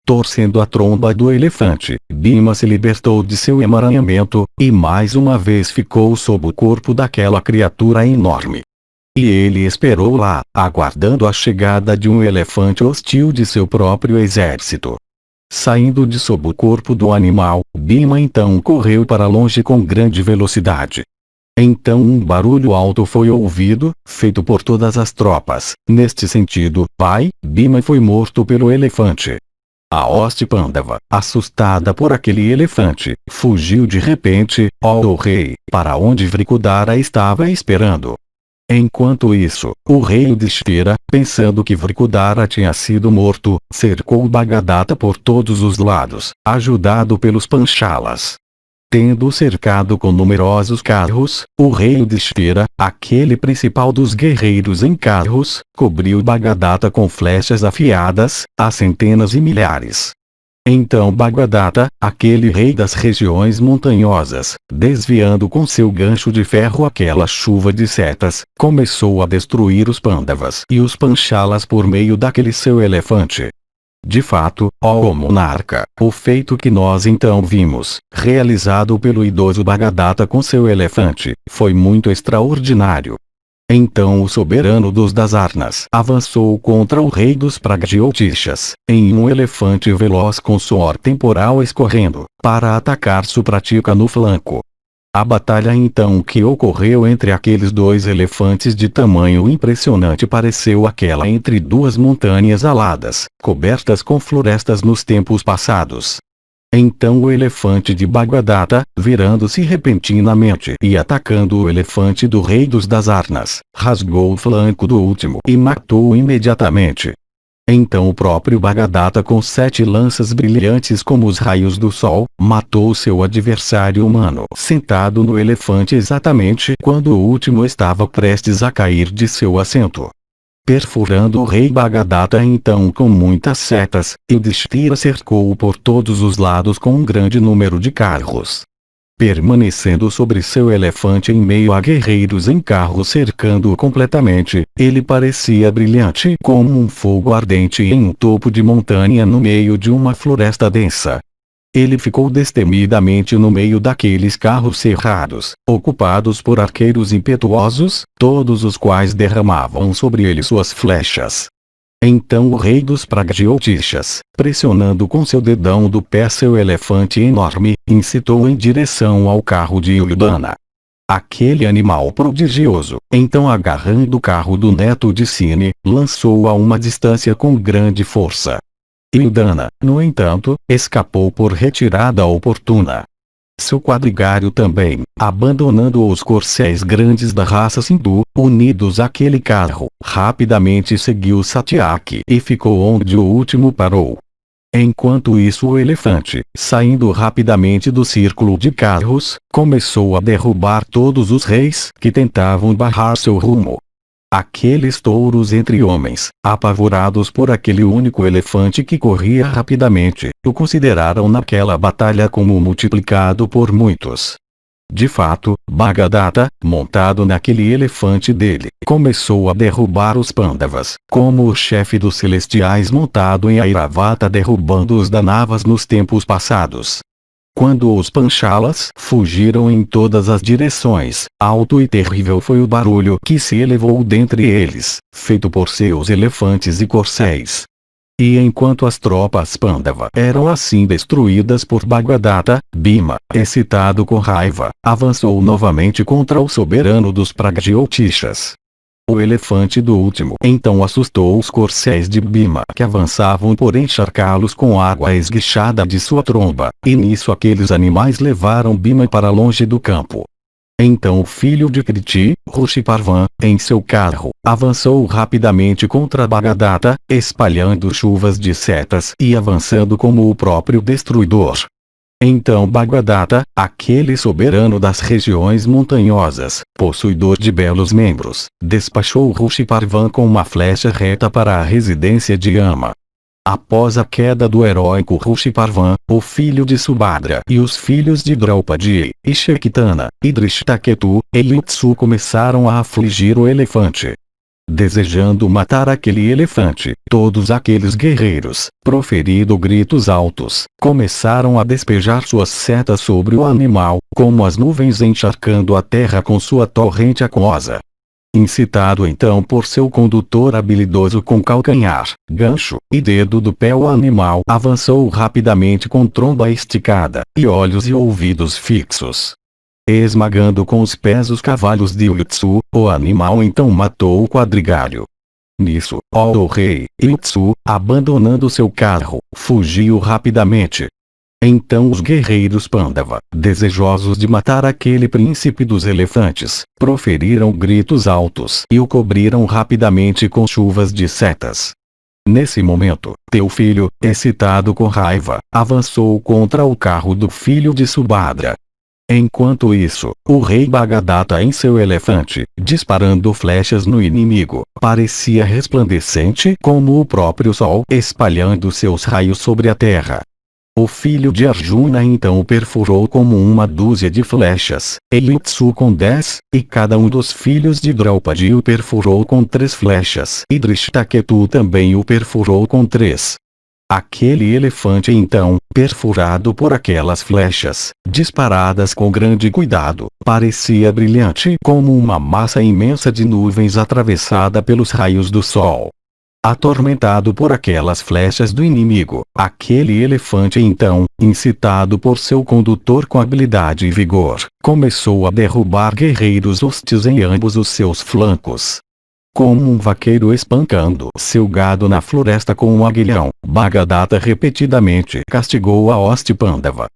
Torcendo a tromba do elefante, Bhima se libertou de seu emaranhamento, e mais uma vez ficou sob o corpo daquela criatura enorme. E ele esperou lá, aguardando a chegada de um elefante hostil de seu próprio exército. Saindo de sob o corpo do animal, Bhima então correu para longe com grande velocidade. Então um barulho alto foi ouvido, feito por todas as tropas. Neste sentido, Bhima foi morto pelo elefante. A hoste Pandava, assustada por aquele elefante, fugiu de repente, ó rei, para onde Vrikudara estava esperando. Enquanto isso, o rei Yudhishthira, pensando que Vrikudara tinha sido morto, cercou Bhagadata por todos os lados, ajudado pelos Panchalas. Tendo cercado com numerosos carros, o rei Yudhishthira, aquele principal dos guerreiros em carros, cobriu Bhagadata com flechas afiadas, a centenas e milhares. Então Bagadatta, aquele rei das regiões montanhosas, desviando com seu gancho de ferro aquela chuva de setas, começou a destruir os Pandavas e os Panchalas por meio daquele seu elefante. De fato, ó monarca, o feito que nós então vimos, realizado pelo idoso Bagadatta com seu elefante, foi muito extraordinário. Então o soberano dos Dasarnas avançou contra o rei dos Pragjotishas, em um elefante veloz com suor temporal escorrendo, para atacar Supratika no flanco. A batalha então que ocorreu entre aqueles dois elefantes de tamanho impressionante pareceu aquela entre duas montanhas aladas, cobertas com florestas nos tempos passados. Então o elefante de Bagadatta, virando-se repentinamente e atacando o elefante do rei dos Dasarnas, rasgou o flanco do último e matou-o imediatamente. Então o próprio Bagadatta com 7 lanças brilhantes como os raios do sol, matou seu adversário humano sentado no elefante exatamente quando o último estava prestes a cair de seu assento. Perfurando o rei Bagadatta então com muitas setas, Yudhishthira cercou-o por todos os lados com um grande número de carros. Permanecendo sobre seu elefante em meio a guerreiros em carros cercando-o completamente, ele parecia brilhante como um fogo ardente em um topo de montanha no meio de uma floresta densa. Ele ficou destemidamente no meio daqueles carros cerrados, ocupados por arqueiros impetuosos, todos os quais derramavam sobre ele suas flechas. Então o rei dos Pragjotishas, pressionando com seu dedão do pé seu elefante enorme, incitou em direção ao carro de Yudhana. Aquele animal prodigioso, então agarrando o carro do neto de Cine, lançou-o a uma distância com grande força. Yudhana, no entanto, escapou por retirada oportuna. Seu quadrigário também, abandonando os corcéis grandes da raça Sindu, unidos àquele carro, rapidamente seguiu Satyaki e ficou onde o último parou. Enquanto isso o elefante, saindo rapidamente do círculo de carros, começou a derrubar todos os reis que tentavam barrar seu rumo. Aqueles touros entre homens, apavorados por aquele único elefante que corria rapidamente, o consideraram naquela batalha como multiplicado por muitos. De fato, Bagadatta, montado naquele elefante dele, começou a derrubar os Pandavas, como o chefe dos celestiais montado em Airavata derrubando os Danavas nos tempos passados. Quando os Panchalas fugiram em todas as direções, alto e terrível foi o barulho que se elevou dentre eles, feito por seus elefantes e corcéis. E enquanto as tropas Pandava eram assim destruídas por Bagadatta, Bhima, excitado com raiva, avançou novamente contra o soberano dos Pragjotishas. O elefante do último então assustou os corcéis de Bhima que avançavam por encharcá-los com água esguichada de sua tromba, e nisso aqueles animais levaram Bhima para longe do campo. Então o filho de Kriti, Rushiparvan, em seu carro, avançou rapidamente contra Bagadatta, espalhando chuvas de setas e avançando como o próprio destruidor. Então Bagadatta, aquele soberano das regiões montanhosas, possuidor de belos membros, despachou Rushiparvan com uma flecha reta para a residência de Yama. Após a queda do heróico Rushiparvan, o filho de Subhadra e os filhos de Draupadi, e Shakitana, e Drishtaketu, e Yutsu começaram a afligir o elefante. Desejando matar aquele elefante, todos aqueles guerreiros, proferindo gritos altos, começaram a despejar suas setas sobre o animal, como as nuvens encharcando a terra com sua torrente aquosa. Incitado então por seu condutor habilidoso com calcanhar, gancho, e dedo do pé o animal avançou rapidamente com tromba esticada, e olhos e ouvidos fixos. Esmagando com os pés os cavalos de Yutsu, o animal então matou o quadrigário. Nisso, o rei, Yutsu, abandonando seu carro, fugiu rapidamente. Então os guerreiros Pandava, desejosos de matar aquele príncipe dos elefantes, proferiram gritos altos e o cobriram rapidamente com chuvas de setas. Nesse momento, teu filho, excitado com raiva, avançou contra o carro do filho de Subhadra. Enquanto isso, o rei Bagadatta em seu elefante, disparando flechas no inimigo, parecia resplandecente como o próprio sol espalhando seus raios sobre a terra. O filho de Arjuna então o perfurou como uma dúzia de flechas, e Yutsu com 10, e cada um dos filhos de Draupadi o perfurou com 3 flechas, e Drishtaketu também o perfurou com 3. Aquele elefante então, perfurado por aquelas flechas, disparadas com grande cuidado, parecia brilhante como uma massa imensa de nuvens atravessada pelos raios do sol. Atormentado por aquelas flechas do inimigo, aquele elefante então, incitado por seu condutor com habilidade e vigor, começou a derrubar guerreiros hostis em ambos os seus flancos. Como um vaqueiro espancando seu gado na floresta com um aguilhão, Bhagadatta repetidamente castigou a hoste Pandava.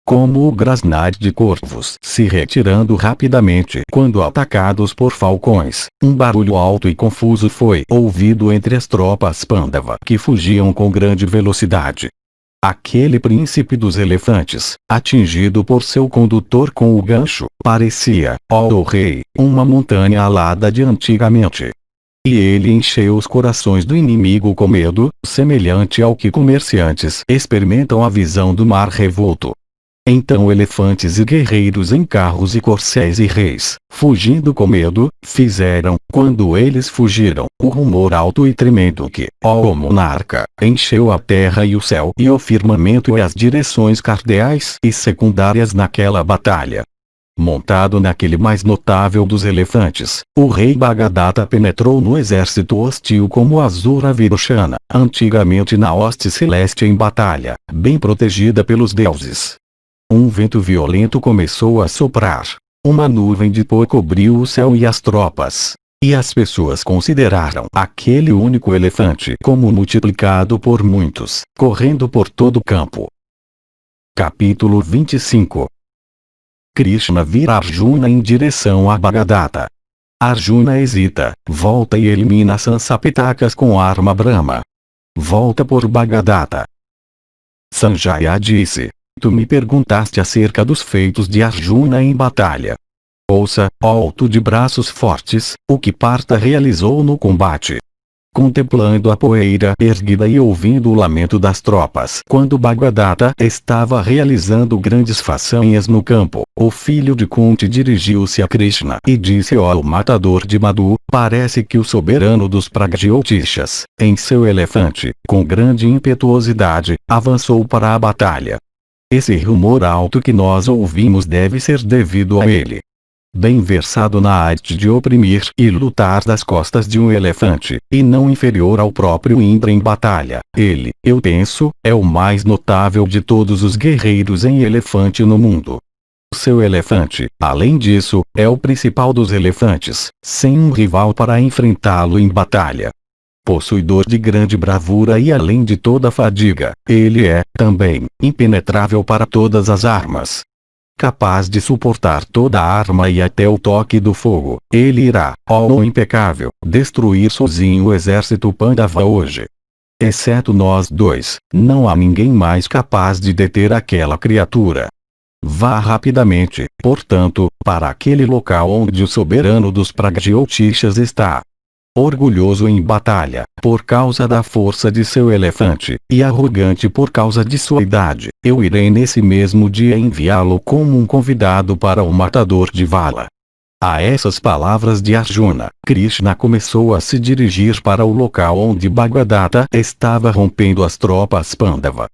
Como o grasnar de corvos se retirando rapidamente quando atacados por falcões, um barulho alto e confuso foi ouvido entre as tropas Pandava que fugiam com grande velocidade. Aquele príncipe dos elefantes, atingido por seu condutor com o gancho, parecia, ó rei, uma montanha alada de antigamente. E ele encheu os corações do inimigo com medo, semelhante ao que comerciantes experimentam a visão do mar revolto. Então elefantes e guerreiros em carros e corcéis e reis, fugindo com medo, fizeram, quando eles fugiram, o rumor alto e tremendo que, ó monarca, encheu a terra e o céu e o firmamento e as direções cardeais e secundárias naquela batalha. Montado naquele mais notável dos elefantes, o rei Bhagadatta penetrou no exército hostil como Asura Virochana, antigamente na hoste celeste em batalha, bem protegida pelos deuses. Um vento violento começou a soprar. Uma nuvem de pó cobriu o céu e as tropas. E as pessoas consideraram aquele único elefante como multiplicado por muitos, correndo por todo o campo. Capítulo 25. Krishna vira Arjuna em direção a Bhagadatta. Arjuna hesita, volta e elimina Sansapitakas com arma Brahma. Volta por Bhagadatta. Sanjaya disse: Tu me perguntaste acerca dos feitos de Arjuna em batalha. Ouça, ó alto de braços fortes, o que Partha realizou no combate. Contemplando a poeira erguida e ouvindo o lamento das tropas quando Bhagadatta estava realizando grandes façanhas no campo, o filho de Kunti dirigiu-se a Krishna e disse: ó o matador de Madhu, parece que o soberano dos Pragjyotishas, em seu elefante, com grande impetuosidade, avançou para a batalha. Esse rumor alto que nós ouvimos deve ser devido a ele. Bem versado na arte de oprimir e lutar das costas de um elefante, e não inferior ao próprio Indra em batalha, ele, eu penso, é o mais notável de todos os guerreiros em elefante no mundo. Seu elefante, além disso, é o principal dos elefantes, sem um rival para enfrentá-lo em batalha. Possuidor de grande bravura e além de toda fadiga, ele é, também, impenetrável para todas as armas. Capaz de suportar toda a arma e até o toque do fogo, ele irá, ó impecável, destruir sozinho o exército Pandava hoje. Exceto nós dois, não há ninguém mais capaz de deter aquela criatura. Vá rapidamente, portanto, para aquele local onde o soberano dos Pragjyotishas está. Orgulhoso em batalha, por causa da força de seu elefante, e arrogante por causa de sua idade, eu irei nesse mesmo dia enviá-lo como um convidado para o matador de Vala. A essas palavras de Arjuna, Krishna começou a se dirigir para o local onde Bhagadatta estava rompendo as tropas Pandava.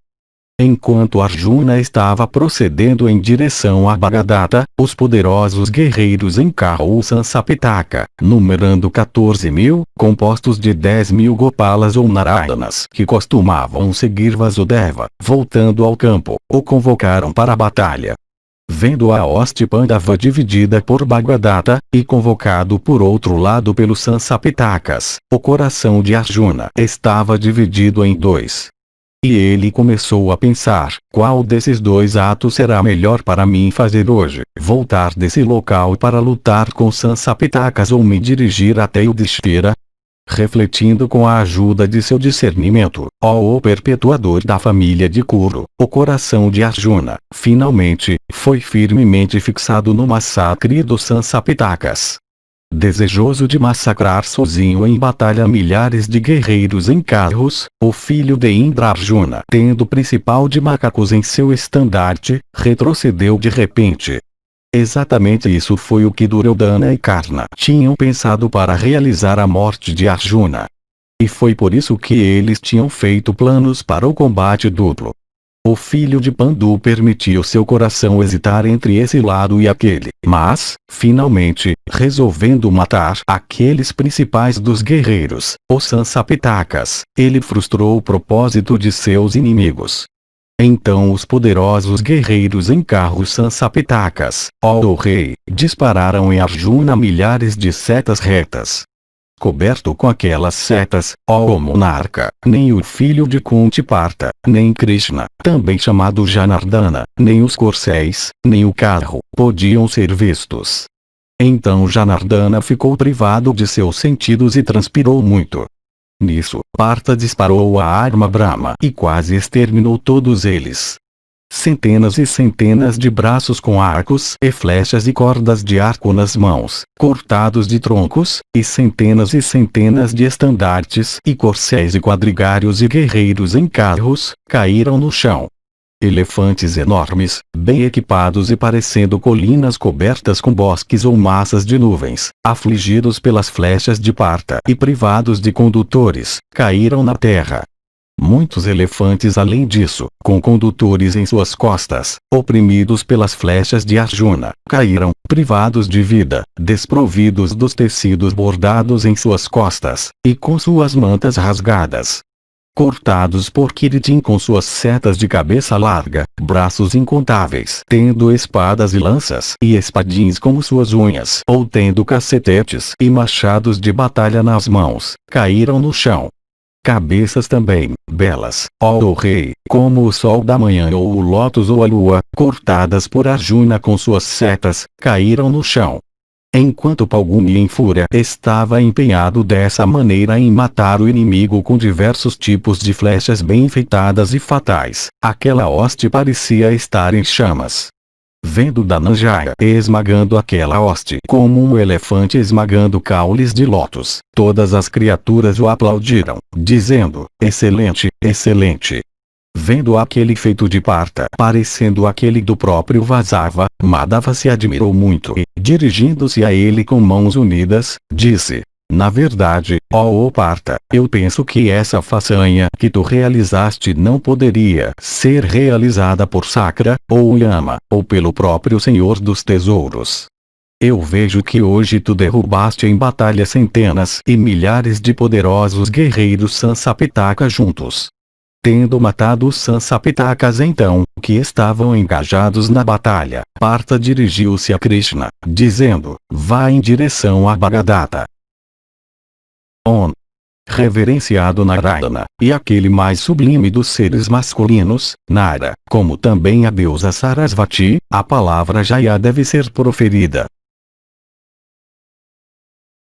Enquanto Arjuna estava procedendo em direção a Bhagadatta, os poderosos guerreiros em carro Sansapitaka, numerando 14.000, compostos de 10.000 Gopalas ou Narayanas que costumavam seguir Vasudeva, voltando ao campo, o convocaram para a batalha. Vendo a hoste Pandava dividida por Bhagadatta, e convocado por outro lado pelos Sansapitakas, o coração de Arjuna estava dividido em dois. E ele começou a pensar, qual desses dois atos será melhor para mim fazer hoje, voltar desse local para lutar com Sansapitakas ou me dirigir até Yudhishthira? Refletindo com a ajuda de seu discernimento, ó o perpetuador da família de Kuru, o coração de Arjuna, finalmente, foi firmemente fixado no massacre dos Sansapitakas. Desejoso de massacrar sozinho em batalha milhares de guerreiros em carros, o filho de Indra Arjuna, tendo o principal de macacos em seu estandarte, retrocedeu de repente. Exatamente isso foi o que Duryodhana e Karna tinham pensado para realizar a morte de Arjuna. E foi por isso que eles tinham feito planos para o combate duplo. O filho de Pandu permitiu seu coração hesitar entre esse lado e aquele, mas, finalmente, resolvendo matar aqueles principais dos guerreiros, os Sansapitakas, ele frustrou o propósito de seus inimigos. Então os poderosos guerreiros em carros Sansapitakas, ó rei, dispararam em Arjuna milhares de setas retas. Coberto com aquelas setas, ó monarca, nem o filho de Kuntiparta, nem Krishna, também chamado Janardana, nem os corcéis, nem o carro, podiam ser vistos. Então Janardana ficou privado de seus sentidos e transpirou muito. Nisso, Partha disparou a arma Brahma e quase exterminou todos eles. Centenas e centenas de braços com arcos e flechas e cordas de arco nas mãos, cortados de troncos, e centenas de estandartes e corcéis e quadrigários e guerreiros em carros, caíram no chão. Elefantes enormes, bem equipados e parecendo colinas cobertas com bosques ou massas de nuvens, afligidos pelas flechas de Partha e privados de condutores, caíram na terra. Muitos elefantes além disso, com condutores em suas costas, oprimidos pelas flechas de Arjuna, caíram, privados de vida, desprovidos dos tecidos bordados em suas costas, e com suas mantas rasgadas. Cortados por Kiritin com suas setas de cabeça larga, braços incontáveis, tendo espadas e lanças e espadins como suas unhas, ou tendo cacetetes e machados de batalha nas mãos, caíram no chão. Cabeças também, belas, ó rei, como o sol da manhã ou o lótus ou a lua, cortadas por Arjuna com suas setas, caíram no chão. Enquanto Palguni em fúria estava empenhado dessa maneira em matar o inimigo com diversos tipos de flechas bem enfeitadas e fatais, aquela hoste parecia estar em chamas. Vendo Dhananjaya esmagando aquela hoste como um elefante esmagando caules de lótus, todas as criaturas o aplaudiram, dizendo, excelente, excelente. Vendo aquele feito de Partha parecendo aquele do próprio Vasava, Madhava se admirou muito e, dirigindo-se a ele com mãos unidas, disse: na verdade, ó Partha, eu penso que essa façanha que tu realizaste não poderia ser realizada por Sakra, ou Yama, ou pelo próprio Senhor dos Tesouros. Eu vejo que hoje tu derrubaste em batalha centenas e milhares de poderosos guerreiros Sansapitaka juntos. Tendo matado os Sansapitakas então, que estavam engajados na batalha, Partha dirigiu-se a Krishna, dizendo, vá em direção a Bhagadata. Reverenciado Narayana, e aquele mais sublime dos seres masculinos, Nara, como também a deusa Sarasvati, a palavra Jaya deve ser proferida,